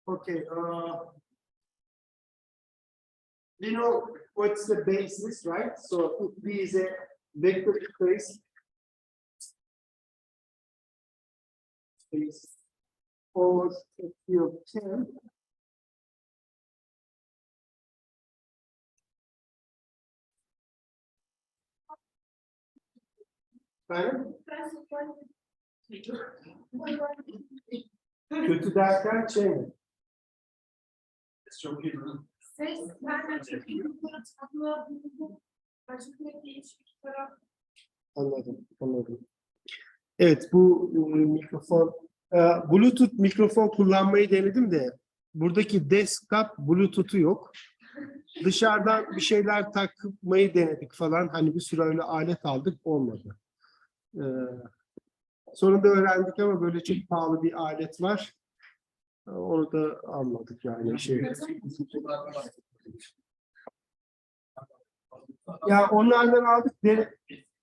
Okay. You know what's the basis, right? So if B is a vector space over a field of 10. Kötü derken şey mi? Çok iyi. Anladım, anladım. Evet, bu mikrofon, Bluetooth mikrofon kullanmayı denedim de buradaki desktop Bluetooth'u yok. Dışarıdan bir şeyler takmayı denedik falan. Hani bir sürü öyle alet aldık, olmadı. Sonunda öğrendik ama böyle çok pahalı bir alet var. Onu da almadık yani. Ya onlardan aldık.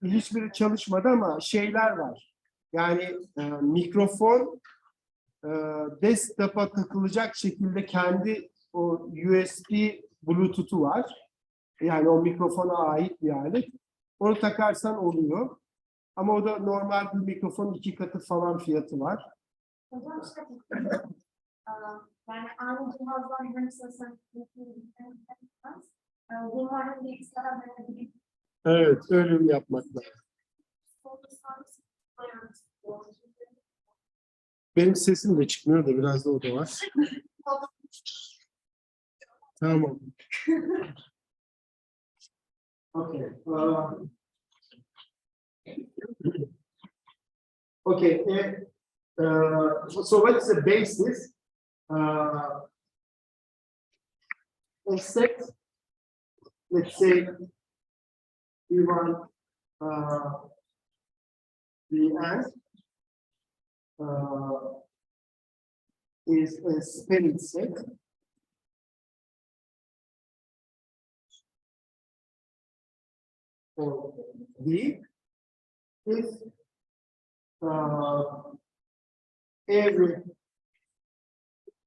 Hiçbiri çalışmadı ama şeyler var. Yani mikrofon desktop'a takılacak şekilde kendi o USB Bluetooth'u var. Yani o mikrofona ait bir alet. Onu takarsan oluyor. Ama o da normal bir mikrofonun 2 katı falan fiyatı var. Hocam işte yani aynı cihazdan hem seslen bunların bilgisayara verebilip Evet, öyle bir yapmak lazım. Benim sesim de çıkmıyor da biraz da o da var. Tamam. Okay. Okay. So what is the basis? Except, let's say, we want the end is a spinning set. So V is every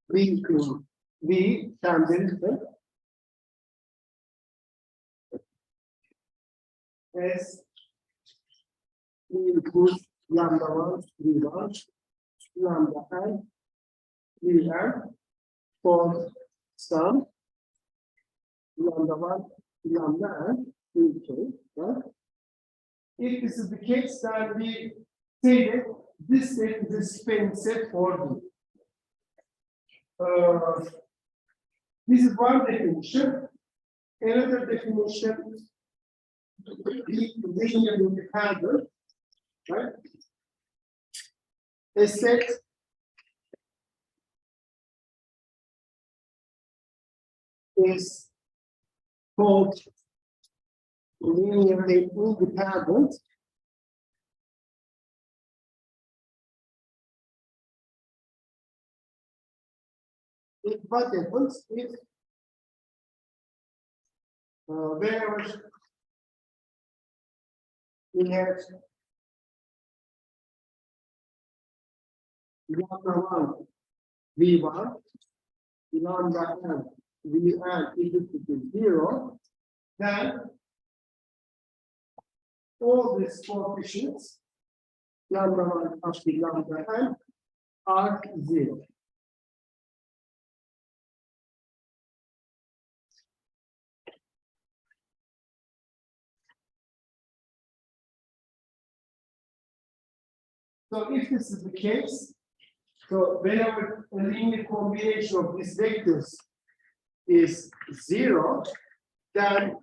V to V tangent as we include lambda 1, V1, lambda n, Vn for some lambda 1, lambda n, Vk, right? If this is the case, then we say that this set is a spinning set for V. This is one definition. Another definition, linear independent, right? A set is called linearly independent if what happens if wherever we have lambda 1 V1, lambda n Vn is equal to 0, then all these coefficients, lambda 1 up to lambda n, are 0. So if this is the case, so whenever a linear combination of these vectors is 0, then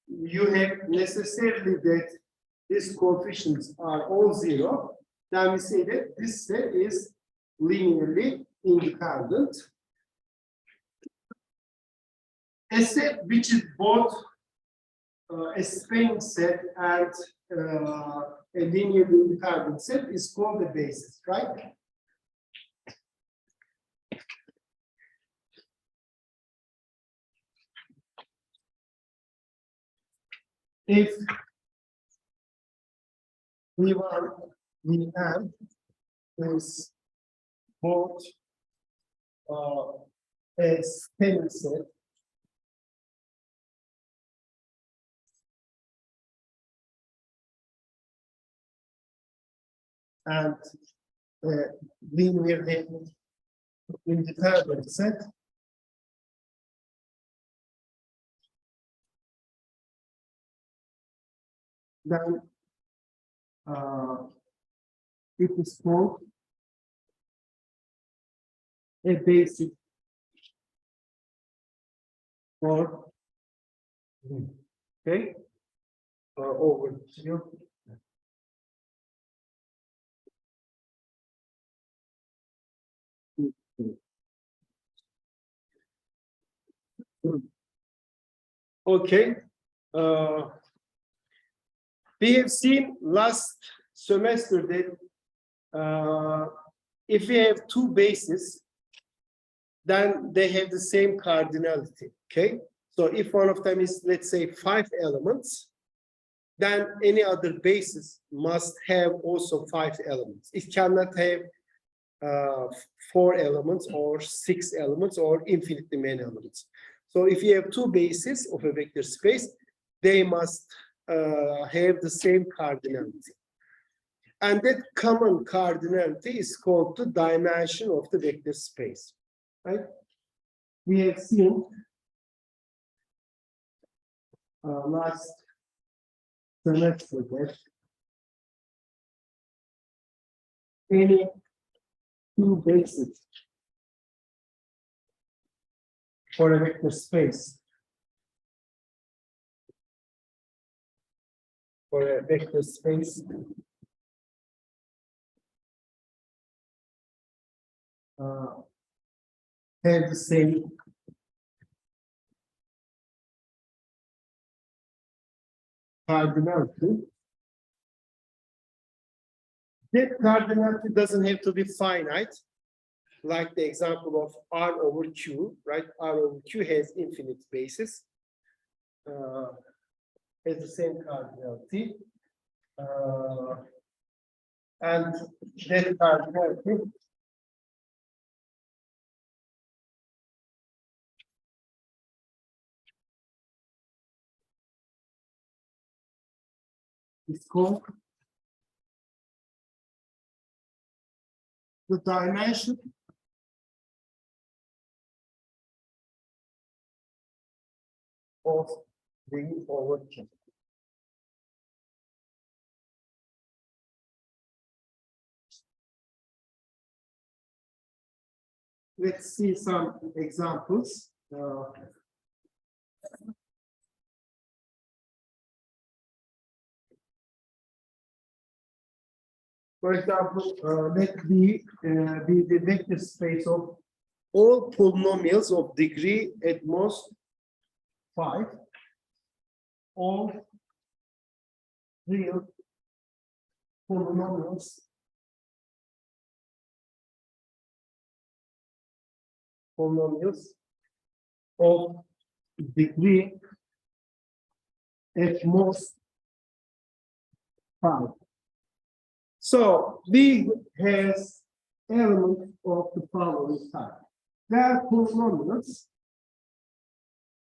you have necessarily that these coefficients are all 0. Then we say that this set is linearly independent. A set which is both a spanning set and a linearly independent set is called the basis, right? If V1, Vn is both a scalar set and a linearly independent set, then it is called a basis for okay over here. Okay. We have seen last semester that if we have two bases, then they have the same cardinality. Okay. So if one of them is, let's say, 5 elements, then any other basis must have also 5 elements. It cannot have 4 elements or 6 elements or infinitely many elements. So if you have two bases of a vector space, they must have the same cardinality. And that common cardinality is called the dimension of the vector space. Right? We have seen last semester that any two bases for a vector space have the same cardinality. That cardinality doesn't have to be finite, like the example of R over Q, right? R over Q has infinite bases, has the same cardinality, and that cardinality is called the dimension of V over Q. Let's see some examples. For example, let B be the vector space of all polynomials of degree at most 5, all real polynomials of degree at most 5. So B has elements of the following type. They are polynomials.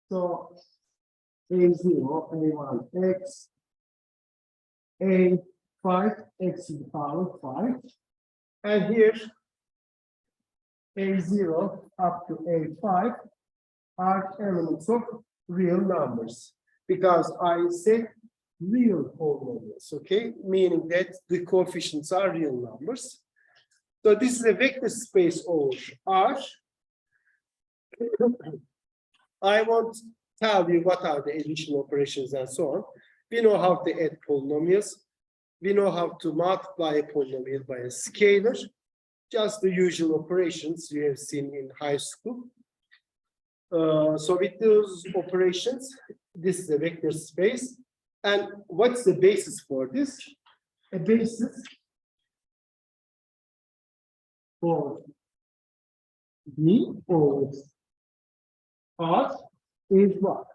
So A0, A1, X, A5, X to the power 5. And here, A0 up to A5 are elements of real numbers. Because I said real polynomials, okay? Meaning that the coefficients are real numbers. So this is a vector space over R. I won't tell you what are the addition operations and so on. We know how to add polynomials. We know how to multiply a polynomial by a scalar. Just the usual operations you have seen in high school. So with those operations, this is a vector space. And what's the basis for this? A basis for B over R is what?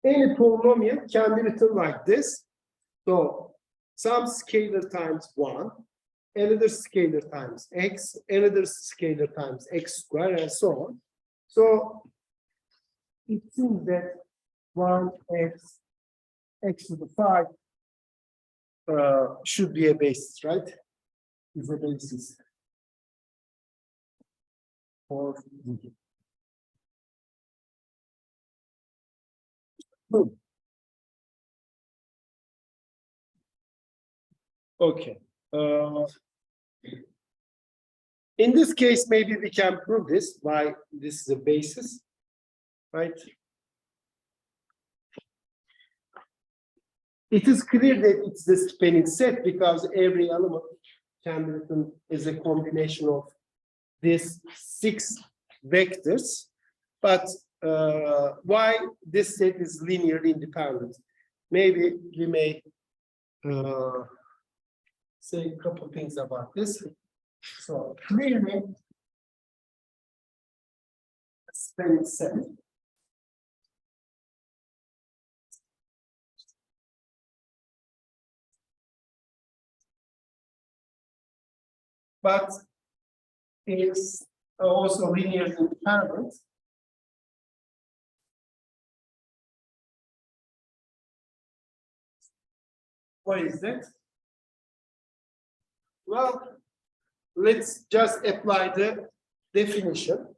Any polynomial can be written like this. So some scalar times 1, another scalar times x, another scalar times x squared, and so on. So it seems that 1x to the 5 should be a basis, right? Is a basis for okay. In this case, maybe we can prove this, why this is a basis, right? It is clear that it's the spanning set because every element can be written as a combination of these 6 vectors. But why this set is linearly independent? Maybe we may say a couple things about this. So clearly, spanning set. But is also linearly independent. What is that? Well, let's just apply the definition.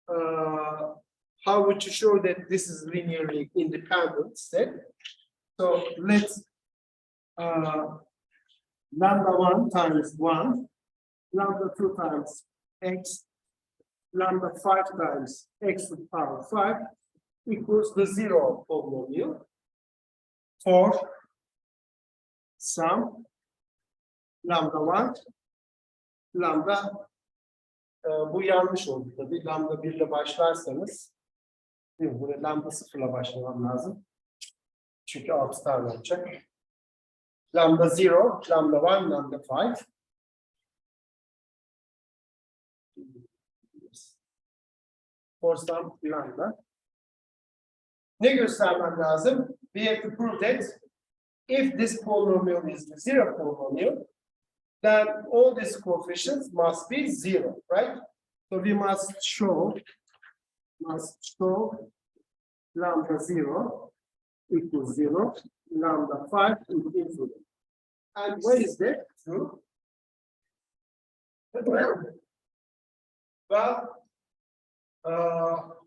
How would you show that this is linearly independent set? So let's lambda 1 times 1, lambda 2 times x, lambda 5 times x to the power 5 equals the 0 polynomial for sum lambda 1 lambda bu yanlış oldu tabii. Lambda 1 ile başlarsanız değil mi? Buraya lambda 0 ile başlamam lazım. Çünkü 6 tane olacak. Lambda 0, lambda 1, lambda 5. For some lambda. Ne göstermem lazım? We have to prove that if this polynomial is the 0 polynomial, then all these coefficients must be 0, right? So we must show lambda 0 equals 0, lambda 5 equals infinity. And where is that true? Well,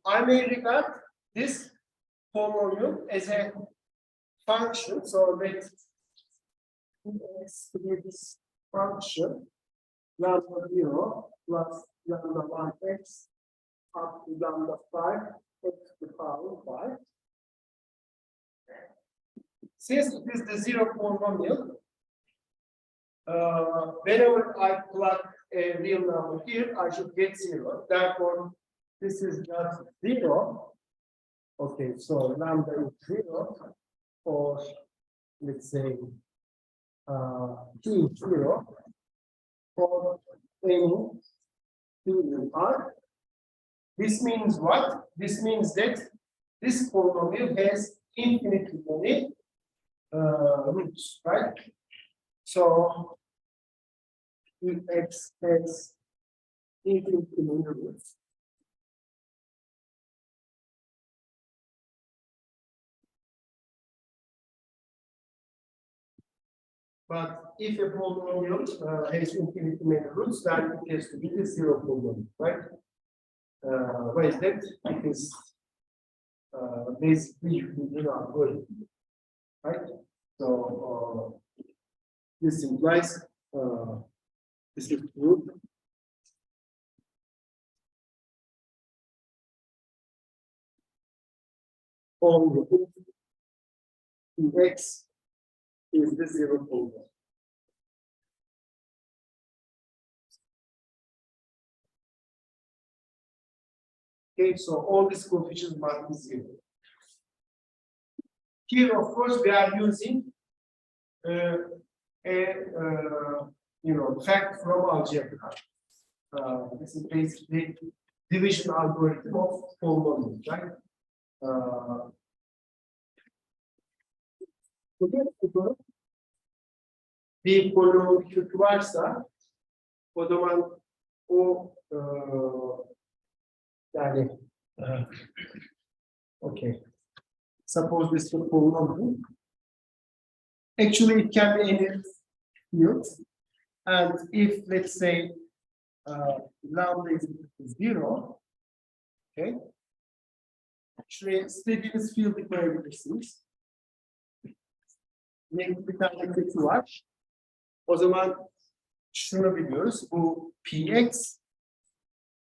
I may regard this polynomial as a function, so let's create this function lambda 0 plus lambda 1x up to lambda 5 x to the power 5. Since it is the 0 polynomial, whenever I plug a real number here, I should get 0. Therefore, this is just 0. Okay, so lambda is 0, or let's say t is 0 for any t in R. This means what? This means that this polynomial has infinitely many roots, right? So if x has infinitely many roots, but if a polynomial has infinitely many roots, then it has to be the 0 polynomial, right? Why is that? Because basically you are good, right? So this implies this is true. All the root in x is the 0 polynomial. Okay, so all these coefficients must be 0. Here, of course, we are using fact from algebra. This is basically division algorithm of polynomials, right? Bir polinom kökü varsa, o zaman o yani Okay. Suppose this is a polynomial. Actually, it can be any field. And if, let's say, lambda is 0, okay? Şuraya istediğiniz field'i koyabilirsiniz. Renkli bir tane kötü var. O zaman şunu biliyoruz. Bu px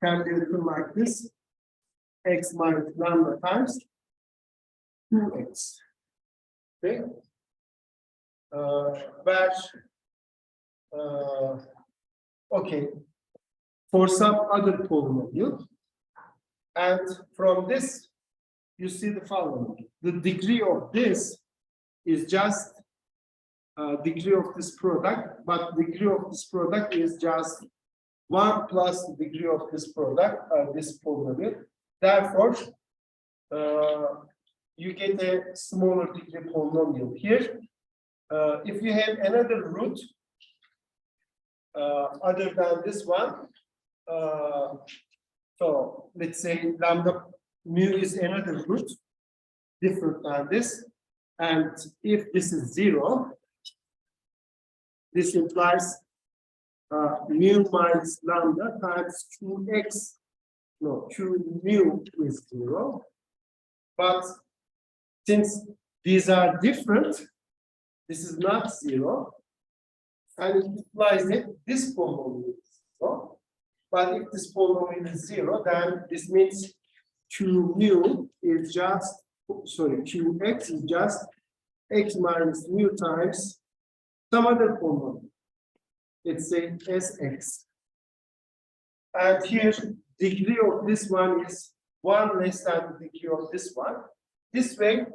can be written like this. X minus lambda times 2x. Okay? Where okay, for some other polynomial, and from this you see the following: the degree of this is just degree of this product, but degree of this product is just 1 plus the degree of this product, this polynomial. Therefore, you get a smaller degree polynomial here. If you have another root other than this one, so let's say lambda mu is another root different than this, and if this is 0, this implies mu minus lambda times 2x. No, 2 mu is 0. But since these are different, this is not 0. And it implies that this polynomial is 0. But if this polynomial is 0, then this means 2 mu is just, sorry, 2x is just x minus mu times some other polynomial. Let's say Sx. And here, degree of this one is 1 less than the degree of this one. This way,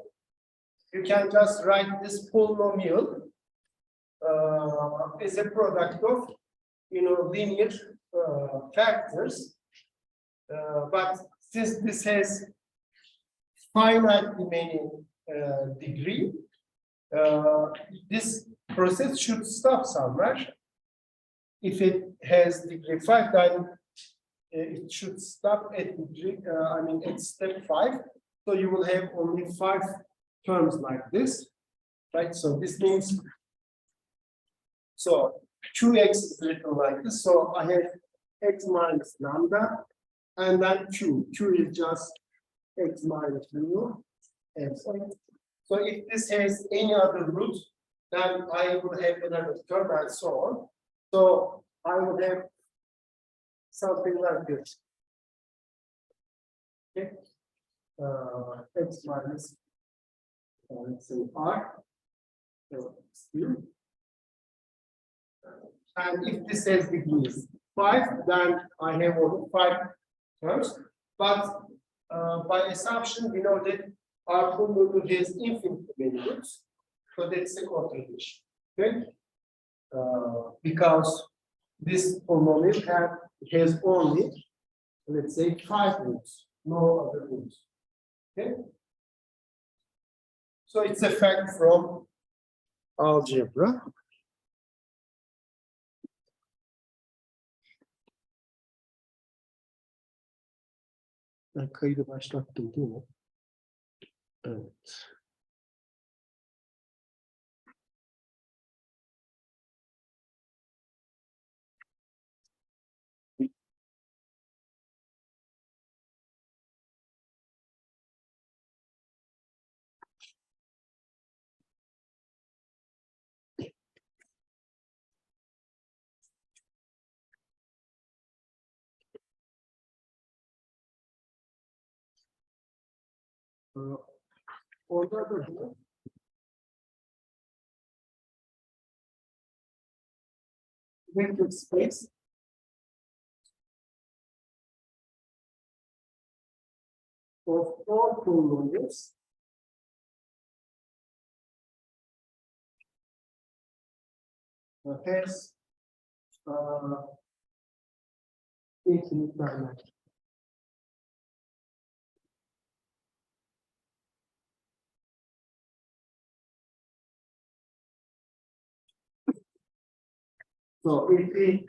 you can just write this polynomial as a product of, linear factors. But since this has finitely many degree, this process should stop somewhere. If it has degree 5, then it should stop at degree, at step 5. So you will have only 5 terms like this, right? So this means, so 2x is written like this. So I have x minus lambda, and then 2. 2 is just x minus mu, and so if this has any other root, then I will have another term and so on. So I will have something like this. Okay. X minus, let's say r. And if this has degrees 5, then I have only 5 terms. But by assumption, we know that our polynomial has infinite many roots. So that's a contradiction. Okay. Because this polynomial has only, let's say, 5 roots, no other roots. Okay. So it's a fact from algebra. Ben kaydı başlattım değil mi? Evet. Orada da vector space of all polynomials has infinite dimension. So if we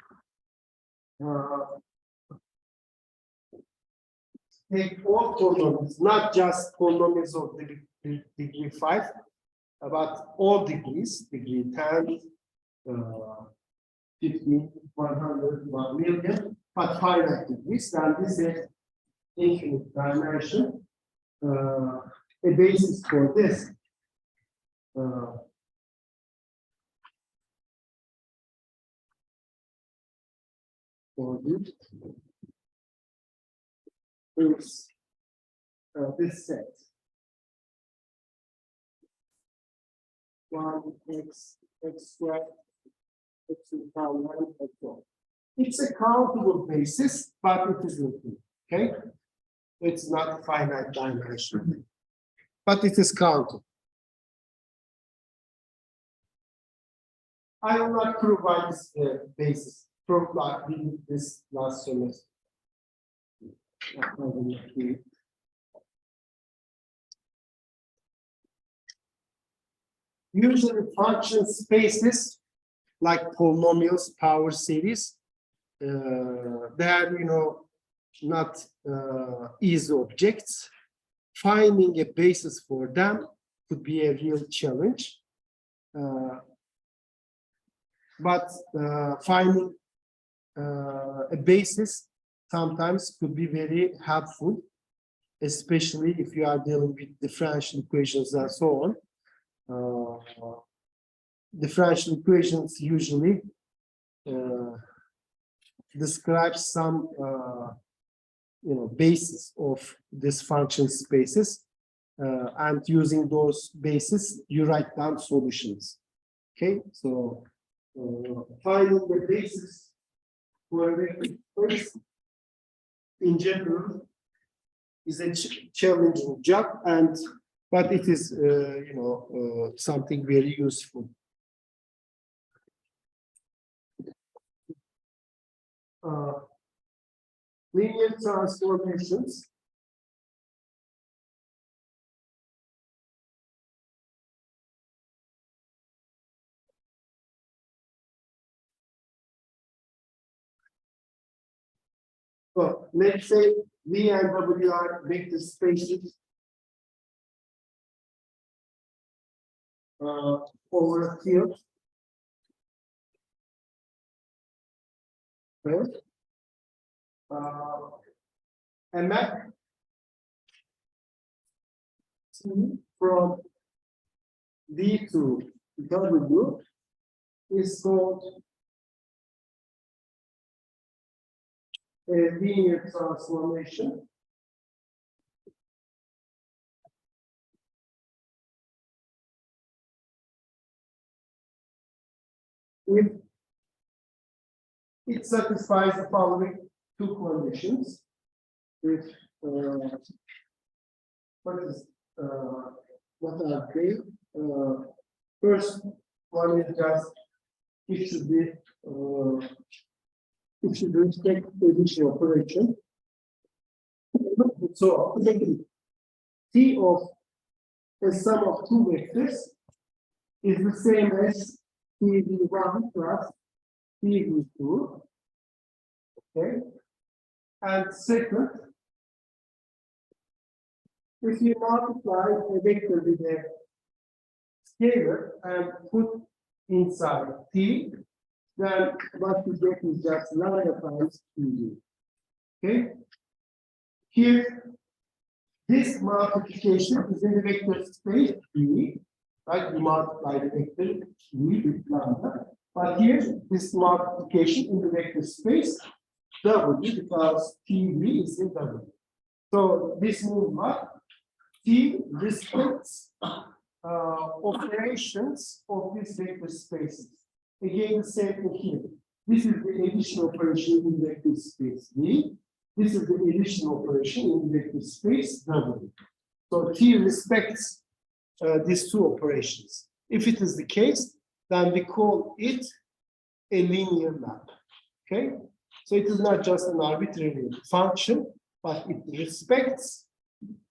take all polynomials, not just polynomials of degree 5, but all degrees, degree 10, 50, 100, 1 million, but finite degrees, then this is infinite dimension. A basis for this is this set 1x squared x to the power 1 and so on. It's a countable basis, but it is infinite. Okay, it's not finite dimension, but it is countable. I will not provide this basis. Probably this last semester. Usually function spaces like polynomials, power series, they are not easy objects. Finding a basis for them could be a real challenge. But finding a basis sometimes could be very helpful, especially if you are dealing with differential equations and so on. Differential equations usually describe some basis of this function spaces, and using those bases you write down solutions. Okay, so finding the basis for a vector space in general is a challenging job, but it is something very useful. Linear transformations. So let's say V and W are vector spaces over a field. Right? A map from V to W is called a linear transformation. If it satisfies the following two conditions, if what are they? First one is just it should respect addition operation. So T of a sum of two vectors is the same as TV1 plus TV2. Okay. And second, if you multiply a vector with a scalar and put inside T, then what you get is just lambda times TV. Okay. Here, this multiplication is in the vector space V, right? You multiply the vector V with lambda. But here, this multiplication in the vector space W, because TV is in W. So this means what? T respects operations of these vector spaces. Again, the same thing here. This is the addition operation in the vector space V. This is the addition operation in the vector space W. So T respects these two operations. If it is the case, then we call it a linear map. Okay? So it is not just an arbitrary function, but it respects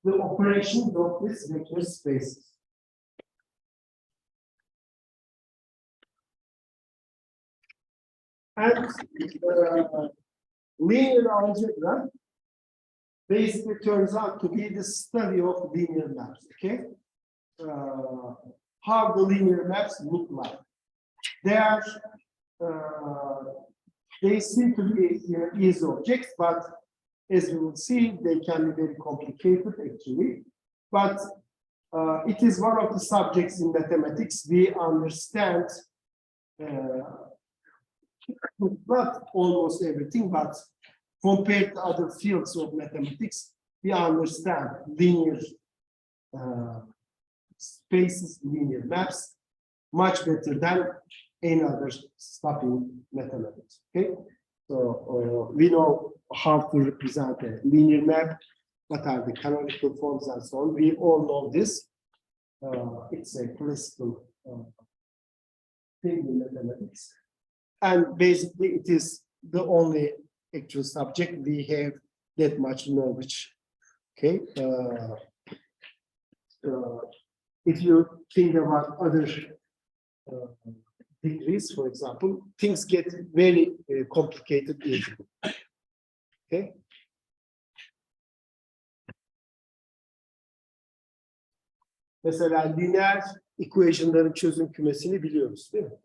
the operations of these vector spaces. And linear algebra basically turns out to be the study of linear maps, okay? How the linear maps look like. They are, they seem to be easy objects, but as we will see, they can be very complicated actually. But it is one of the subjects in mathematics we understand, not almost everything, but compared to other fields of mathematics, we understand linear spaces, linear maps, much better than any other stuff in mathematics. Okay, so we know how to represent a linear map, what are the canonical forms and so on. We all know this. It's a classical thing in mathematics, and basically it is the only actual subject we have that much knowledge. Okay. If you think about other degrees, for example, things get very complicated easily. Okay. Mesela lineer equation'ların çözüm kümesini biliyoruz, değil mi?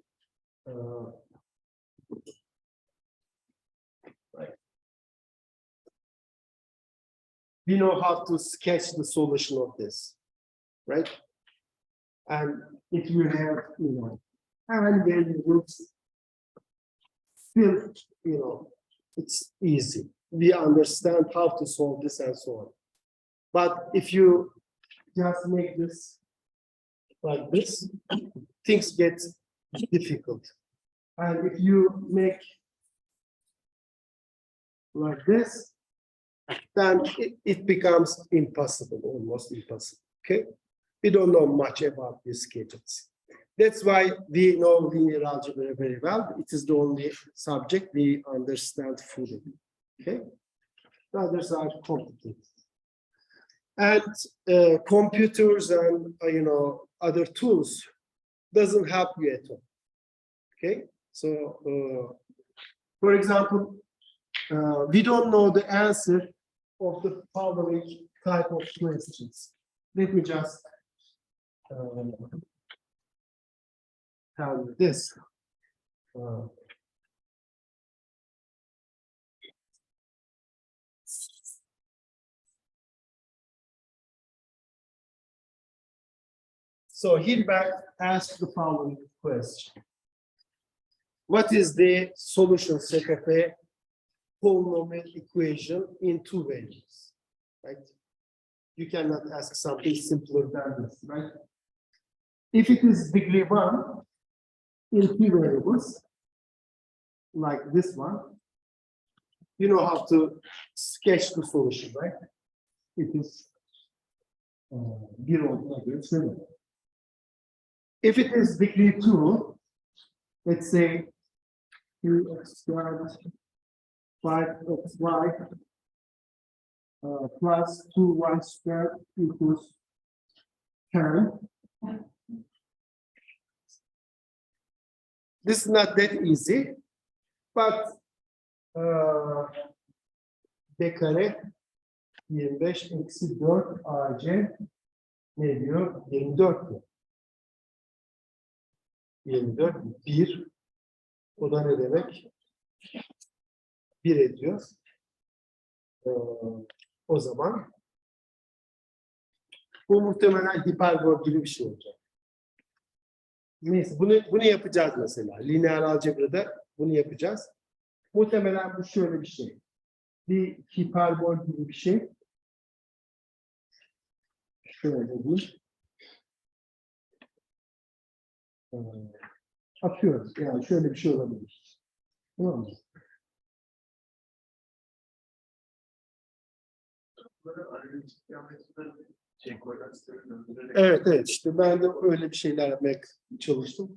Right. We know how to sketch the solution of this, right? And if you have, and variables, still, it's easy. We understand how to solve this and so on. But if you just make this like this, things get difficult. And if you make like this, then it becomes impossible, almost impossible. Okay? We don't know much about these schedules. That's why we know linear algebra very well. It is the only subject we understand fully. Okay? The others are complicated. And computers and other tools doesn't help you at all. Okay? So, for example, we don't know the answer of the following type of questions. Let me just tell you this. So Hilbert asked the following question. What is the solution set of a polynomial equation in two variables? Right? You cannot ask something simpler than this, right? If it is degree 1 in two variables, like this one, you know how to sketch the solution, right? It is 0. If it is degree 2, let's say 2x squared 5xy plus 2y squared equals 10. This is not that easy, but b kare 25 eksi 4 ac ne diyor? 24 diyor. 24, 1. O da ne demek? 1 ediyor. O zaman bu muhtemelen hiperbol gibi bir şey olacak. Neyse, bunu yapacağız mesela. Lineer algebrada bunu yapacağız. Muhtemelen bu şöyle bir şey. Bir hiperbol gibi bir şey. Şöyle bir. Atıyoruz. Yani şöyle bir şey olabilir. Tamam mı? Evet, işte ben de öyle bir şeyler yapmaya çalıştım.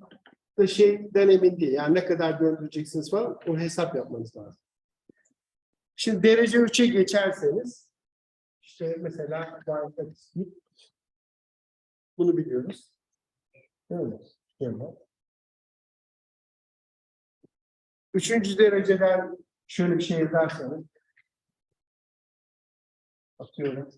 Da şeyden emin değil. Yani ne kadar döndüreceksiniz falan, o hesap yapmanız lazım. Şimdi derece 3'e geçerseniz, işte mesela bunu biliyoruz. Evet. Üçüncü dereceden şöyle bir şey yazarsanız, Atıyorum.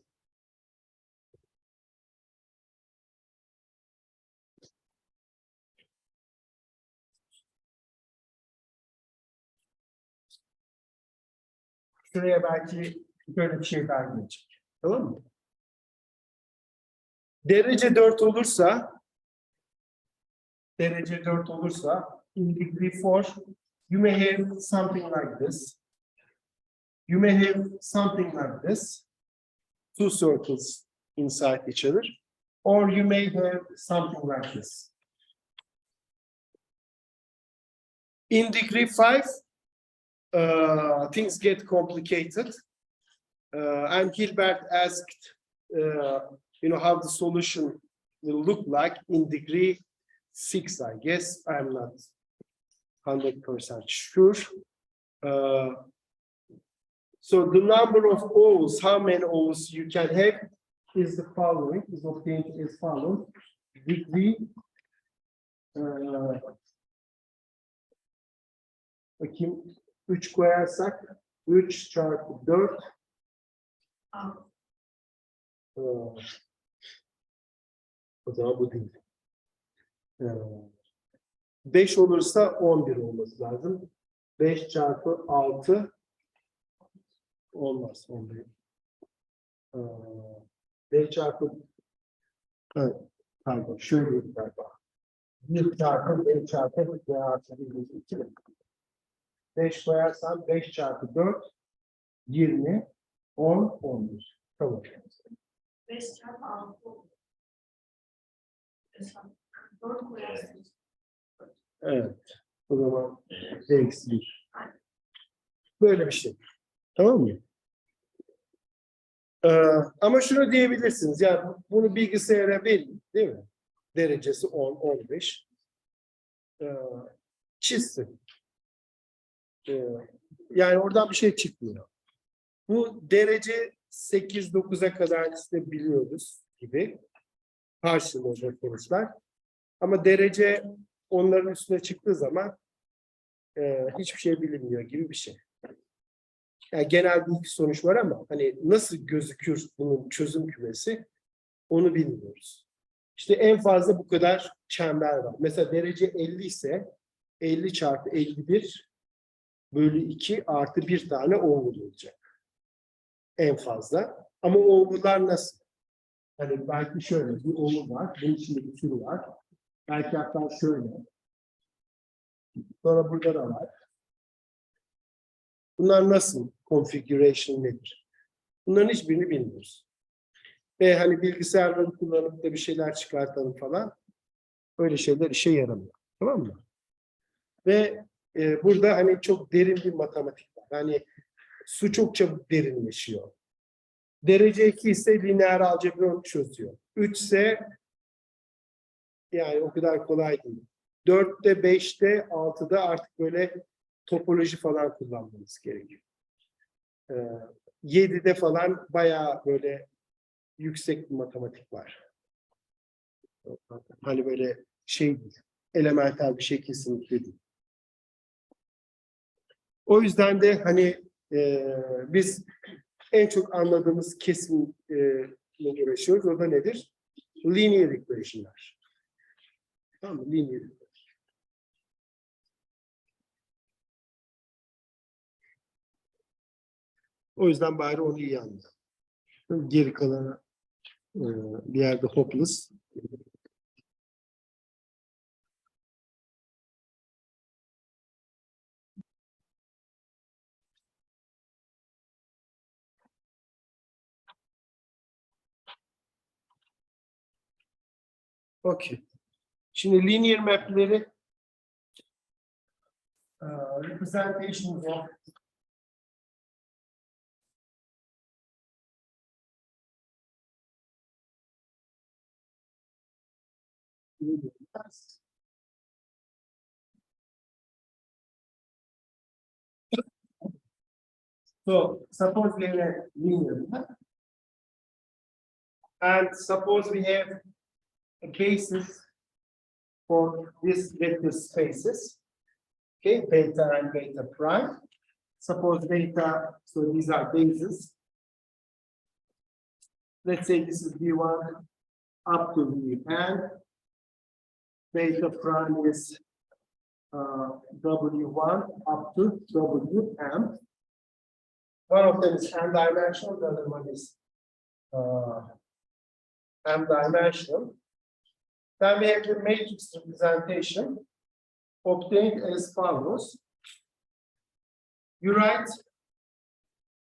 Şuraya belki böyle bir şey daha gelecek. Tamam mı? Derece 4 olursa in degree 4 you may have something like this. You may have something like this. Two circles inside each other. Or you may have something like this. In degree 5, things get complicated. And Gilbert asked, how the solution will look like in degree 6, I guess. I'm not 100% sure. So the number of O's, how many O's you can have is the following, is obtained as follows. Degree, bakayım, 3 koyarsak, 3 çarpı 4, o zaman bu değil. 5 olursa 11 olması lazım. 5 çarpı 6 olmaz. 11. 5 çarpı, evet, pardon, şöyle galiba. 1 çarpı 5 çarpı 2. 5 koyarsam 5 çarpı 4 20 10 11. Tamam. 5 çarpı 6 olur. 4 koyarsınız. Evet. O zaman eksi 1. Böyle bir şey. Tamam mı? Ama şunu diyebilirsiniz. Yani bunu bilgisayara verin, değil mi? Derecesi 10, 15. Çizsin. Yani oradan bir şey çıkmıyor. Bu derece 8-9'a kadar işte biliyoruz gibi. Karşılığında sonuçlar. Ama derece onların üstüne çıktığı zaman hiçbir şey bilinmiyor gibi bir şey. Yani genel bir sonuç var ama hani nasıl gözükür bunun çözüm kümesi onu bilmiyoruz. İşte en fazla bu kadar çember var. Mesela derece 50 ise 50 çarpı 51 bölü 2 artı bir tane oval olacak. En fazla. Ama ovallar nasıl? Hani belki şöyle bir oval var. Bunun içinde bir sürü var. Belki hatta şöyle. Sonra burada da var. Bunlar nasıl? Configuration nedir? Bunların hiçbirini bilmiyoruz. Ve hani bilgisayarları kullanıp da bir şeyler çıkartalım falan. Öyle şeyler işe yaramıyor. Tamam mı? Ve burada hani çok derin bir matematik var. Hani su çok çabuk derinleşiyor. Derece 2 ise lineer algebra onu çözüyor. 3 ise yani o kadar kolay değil. 4'te, 5'te, 6'da artık böyle topoloji falan kullanmamız gerekiyor. 7'de falan bayağı böyle yüksek bir matematik var. Hani böyle şey değil, elementer bir şey kesinlikle değil. O yüzden de hani biz en çok anladığımız kesimle uğraşıyoruz. O da nedir? Linear equation'lar. Tamam mı? Linear equation. O yüzden bari onu iyi anlayalım. Geri kalanı bir yerde hopeless. Okay. Şimdi linear map'leri representations of so suppose we have a linear map and suppose we have a basis for these vector spaces, okay, beta and beta prime. Suppose beta, so these are bases. let's say this is V1 up to Vn. Beta prime is W1 up to Wm. One of them is n-dimensional, the other one is m-dimensional. Then we have the matrix representation obtained as follows. You write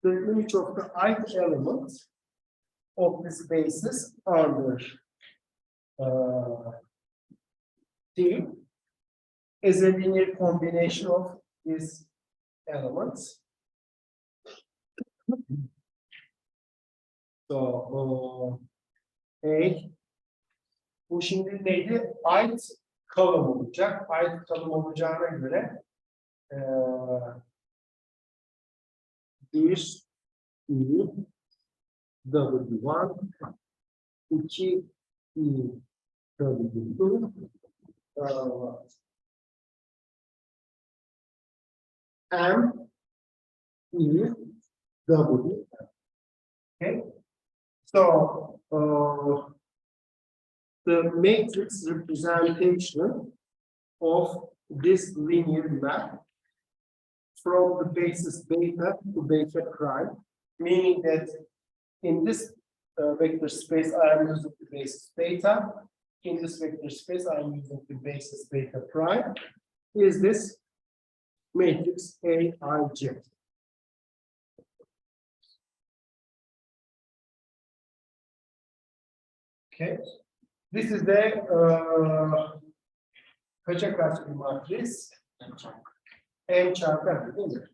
the image of the ith element of this basis under T is a linear combination of these elements. So A bu şimdi neydi? Ith column olacak. Ith column olacağına göre bir i W1 2 i W2 M E W. Okay, so the matrix representation of this linear map from the basis beta to beta prime, meaning that in this vector space I am using the basis beta, in this vector space I am using the basis beta prime, is this matrix Aij. Okay, this is the kaça kaç bir matris? M çarpı M değil mi?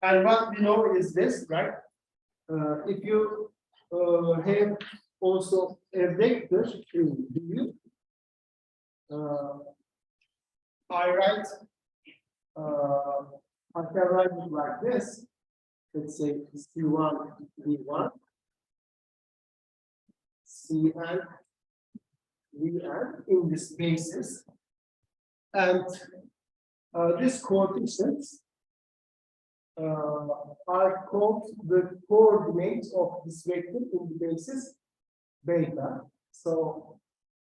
And what we know is this, right? If you have also a vector in V, I can write it like this. Let's say C1, V1, Cn, Vn in this basis, and this coefficients are called the coordinates of this vector in the basis beta. So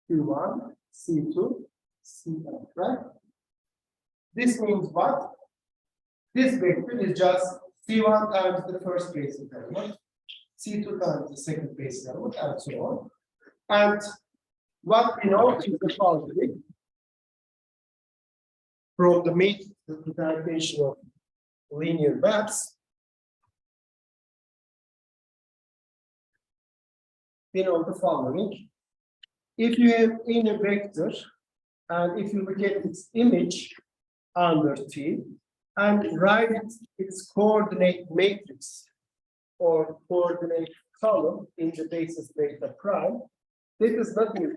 Q1, C2, Cn, right? This means what? This vector is just C1 times the first basis element, C2 times the second basis element, and so on. And what we know is the following from the matrix representation of linear maps. We know the following. If you have any vector, and if you look at its image under T, and write its coordinate matrix or coordinate column in the basis beta prime, this is nothing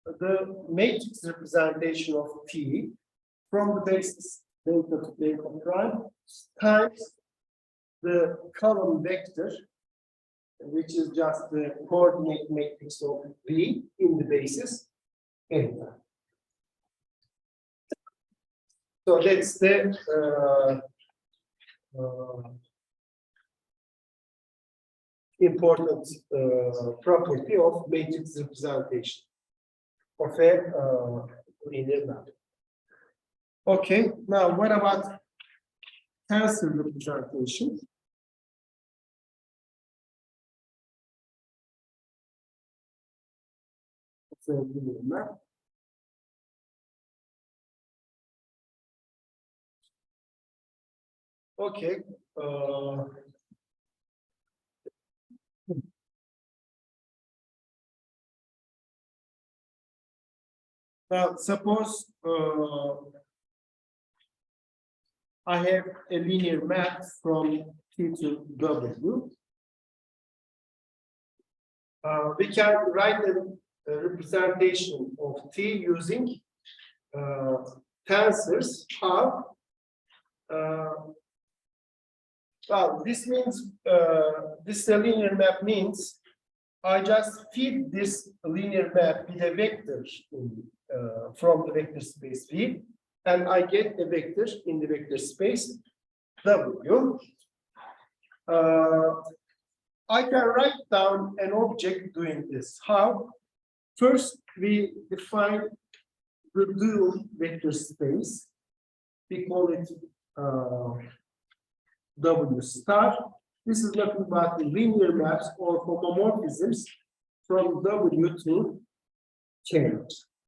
but the matrix representation of T from the basis beta to beta prime times the column vector, which is just the coordinate matrix of B in the basis beta. So that's the important property of matrix representation of a linear map. Okay, now what about tensor representation? Of a linear map. Okay. Now, suppose I have a linear map from T to W. We can write a representation of T using tensors. How? Well, this means this linear map means I just feed this linear map with a vector from the vector space V, and I get a vector in the vector space W. I can write down an object doing this. How? First, we define the dual vector space. We call it W star. This is nothing but the linear maps or homomorphisms from W to K.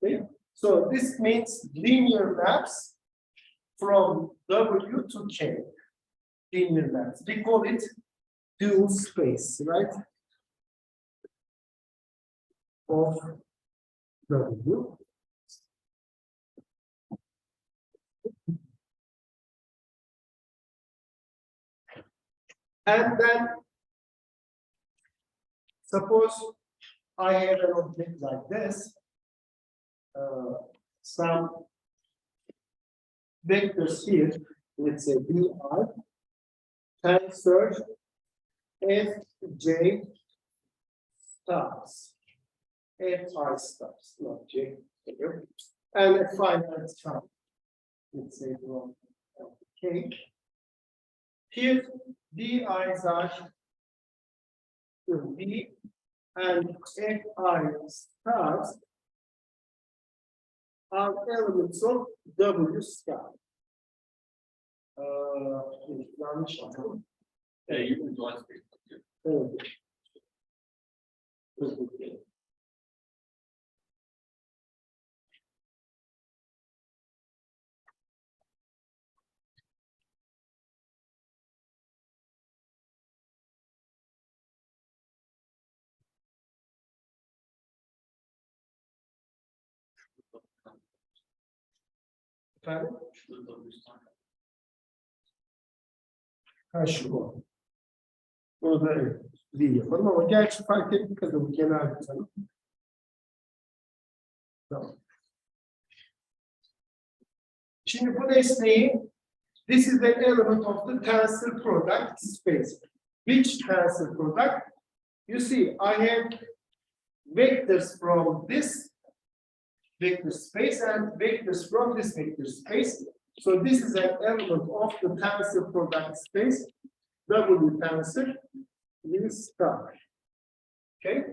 Okay? So this means linear maps from W to K. Linear maps. We call it dual space, right? Of W. And then suppose I have an object like this, some vectors here, let's say BR, tensor Fj stars, Fi stars, not J, and a finite sum, let's say from K. Here, Di's are B and Fi stars are elements of W star. Yanlış anladım. You can join Evet. Efendim? Ha şu o. Onu da evet, değil yapalım ama gerçi fark ettik kadar bu genel bir tanım. Tamam. Şimdi bu nesneyi, this is an element of the tensor product space. Which tensor product? You see, I have vectors from this vector space and vectors from this vector space. So this is an element of the tensor product space, W tensor, this star. Okay?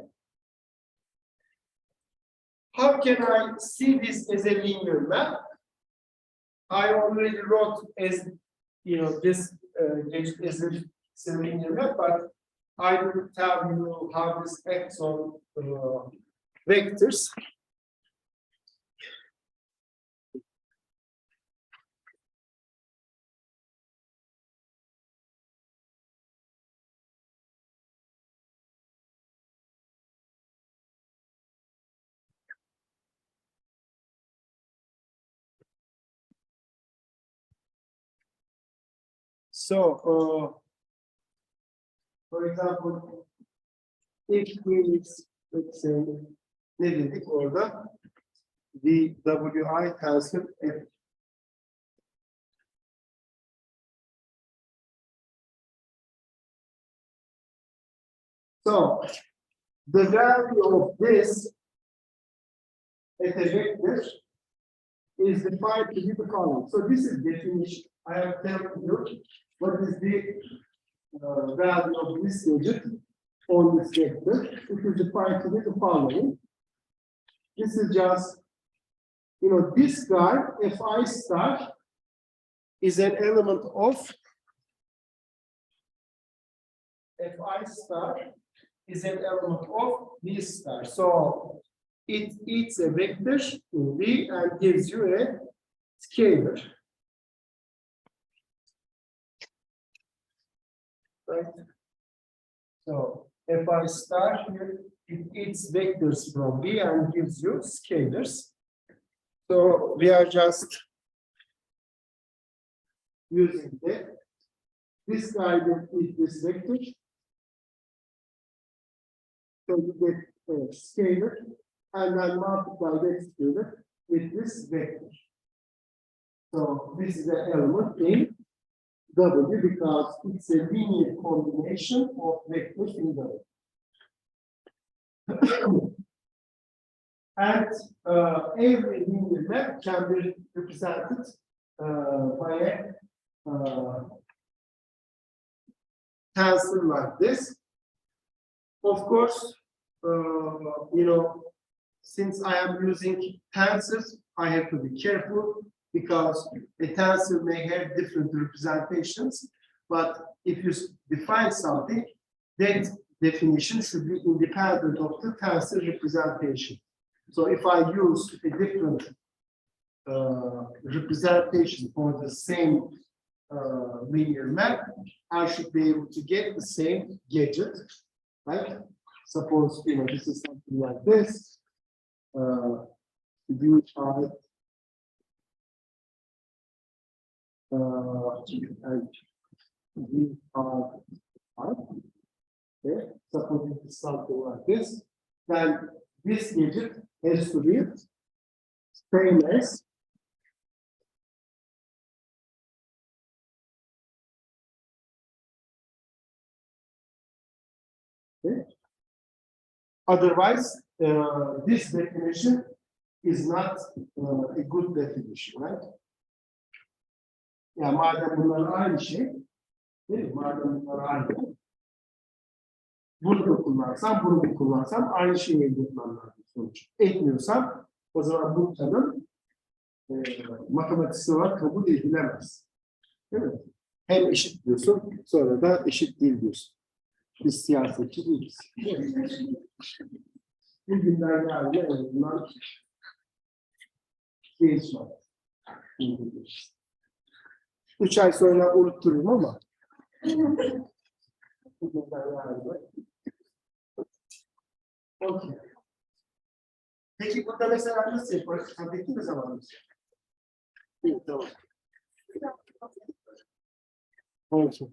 How can I see this as a linear map? I already wrote as, you know, this as a linear map, but I will tell you how this acts on vectors. So, for example, if we, let's say, ne dedik orada? The WI tensor F. So, the value of this at a vector is defined to be the column. So this is definition. I have told you what is the value of this digit on this vector. It is defined to be the following. This is just, you know, this guy, Fi star, is an element of Fi star is an element of V star. So it eats a vector in V and gives you a scalar. Right? So Fi star here, it eats vectors from V and gives you scalars. So we are just using that. This guy will eat this vector. So you get a scalar and then multiply that scalar with this vector. So this is an element in W because it's a linear combination of vectors in W. And every linear map can be represented by a tensor like this. Of course, since I am using tensors, I have to be careful because a tensor may have different representations. But if you define something, that definition should be independent of the tensor representation. So if I use a different representation for the same linear map, I should be able to get the same gadget, right? Suppose this is something like this. You are and we are okay. Suppose it is something like this, then this gadget has to be same as okay. Otherwise, this definition is not a good definition, right? Ya madem bunlar aynı şey, değil mi? Madem bunlar aynı. Bunu kullansam, bunu kullansam aynı şeyi elde etmem lazım sonuç. Etmiyorsam o zaman bu tanım matematiksel olarak kabul edilemez. Değil mi? Hem eşit diyorsun, sonra da eşit değil diyorsun. Biz siyasetçi değiliz. Bir günden yarına en azından gelişmez. 3 ay sonra unuttururum ama okay. Peki burada mesela nasıl yaparız? Tabii mi zamanımız? İyi, tamam. Okay.